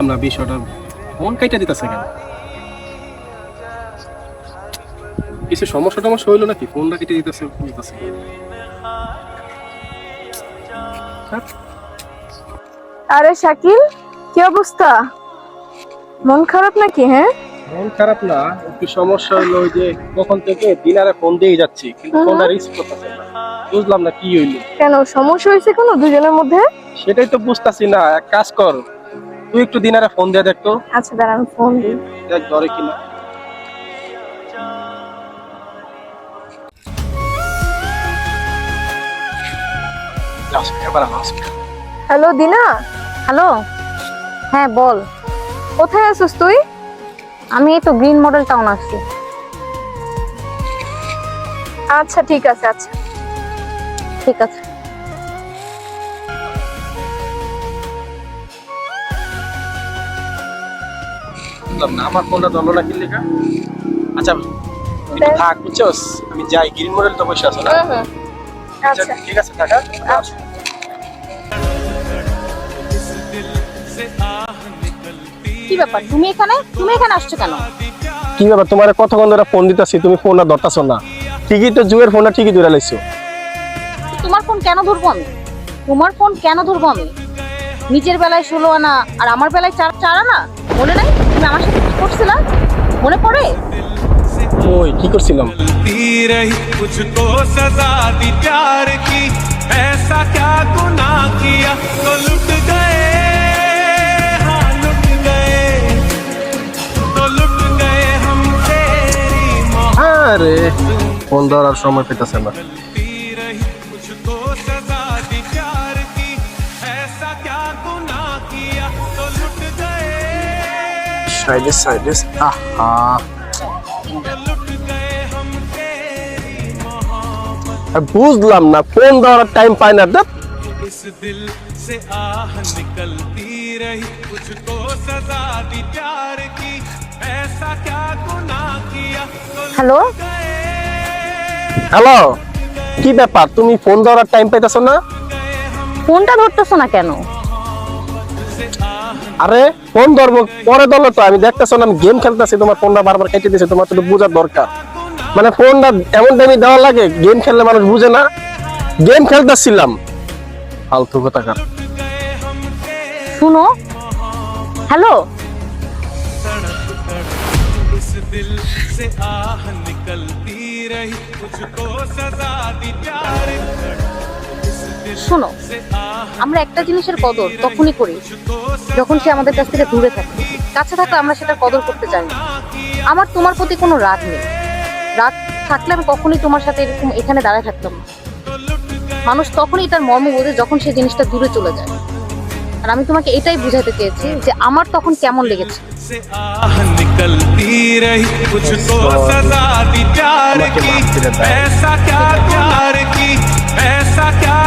আমরা বিষয়টা ফোন কাইটা দিতেছে কেন? কিছু সমস্যা টমস্যা হইলো নাকি? ফোনটা কেটে দিতেছে বলতেছে। আরে শাকিল, কি অবস্থা? মন খারাপ নাকি? হ্যাঁ, মন খারাপ না, একটু সমস্যা হইলো ওই যে কখন থেকে দিনারে ফোন দিয়ে যাচ্ছি কিন্তু ফোনটা রিসিভ করতেছে না। বুঝলাম না কি হইলো। কেন সমস্যা হয়েছে কোনো দুজনের মধ্যে? সেটাই তো বুঝতাছি না। এক কাজ কর, তুই একটু দিনারে ফোন দিয়ে দেখ তো, আচ্ছা দাঁড়া, আমি ফোন দিই। দেখ ধরে কিনা। এবার আসবে। হ্যালো দিনা, হ্যালো। হ্যাঁ বল। কোথায় আছিস তুই? আমি এই তো গ্রিন মডেল টাউন আসছি। আচ্ছা ঠিক আছে, আচ্ছা ঠিক আছে। বুঝলাম না, আমার ফোনটা ধরলো না কি লেখা। আচ্ছা একটু থাক, বুঝছস, আমি যাই। গ্রিন মডেল তো বসে আছে না? আচ্ছা আচ্ছা ঠিক আছে, থাকা। আচ্ছা। কি ব্যাপার, তুমি এখানে আসছো কেন? কি ব্যাপার, তোমার কতক্ষণ ধরে ফোন দিতেছি, তুমি ফোনটা ধরতাছো না? ঠিকই তো, জুয়ের ফোনটা ঠিকই ধরে লাইছো। তোমার ফোন কেন ধরবো আমি? তোমার ফোন কেন ধরবো আমি? নিজের বেলায় 16 আনা আর আমার বেলায় 4 আনা। মনে নাই তুমি আমার সাথে কি করছিলা? মনে পড়ে? ওই কি করছিলাম? दी रही मुझको सजा दी प्यार की ऐसा क्या गुनाह किया तो लुट गए हाँ लुट गए तो लुट गए हम तेरी আরে ফোন ধরার সময় পেতেছে না। दी रही मुझको सजा दी प्यार की ऐसा क्या गुनाह किया तो लुट गए সাইডে সাইডে। আহা, तो लुट गए हम तेरी বুঝলাম না, ফোন ধরার টাইম পাই না। इस दिल से आह निकलती रही मुझको सजा दी प्यार की ऐसा क्या गुनाह किया तो হ্যালো। হ্যালো, কি ব্যাপার, তুমি ফোন ধরার টাইম পাইতেছো না? ফোনটা ধরতেছো না কেন? আরে ফোন ধরবো পরে ধরলো তো, আমি দেখতেছো না আমি গেম খেলতেছি, তোমার ফোনটা বারবার কেটে দিছে। তোমার তো বোঝার দরকার, মানে ফোনটা এমন টাইমে দেওয়া লাগে। গেম খেললে মানুষ বুঝে না, গেম খেলতেছিলাম। ফালতু কথাকার। শুনো, হ্যালো। इस दिल से आह निकलती रही मुझको सजा दी प्यार শোনো, से आह আমরা একটা জিনিসের কদর তখনই করি যখন সে আমাদের কাছ থেকে দূরে থাকে। কাছে থাকলে আমরা সেটা কদর করতে জানি না। আমার তোমার প্রতি কোনো রাগ নেই। রাগ থাকলে আমি কখনোই তোমার সাথে এরকম এখানে দাঁড়ায় থাকতাম না। মানুষ তখনই এটার মর্ম বোঝে যখন সেই জিনিসটা দূরে চলে যায়। আর আমি তোমাকে এটাই বুঝাতে চেয়েছি যে আমার তখন কেমন লেগেছে। से आह निकलती रही मुझको सजा दी प्यार की ऐसा क्या प्यार की ऐसा क्या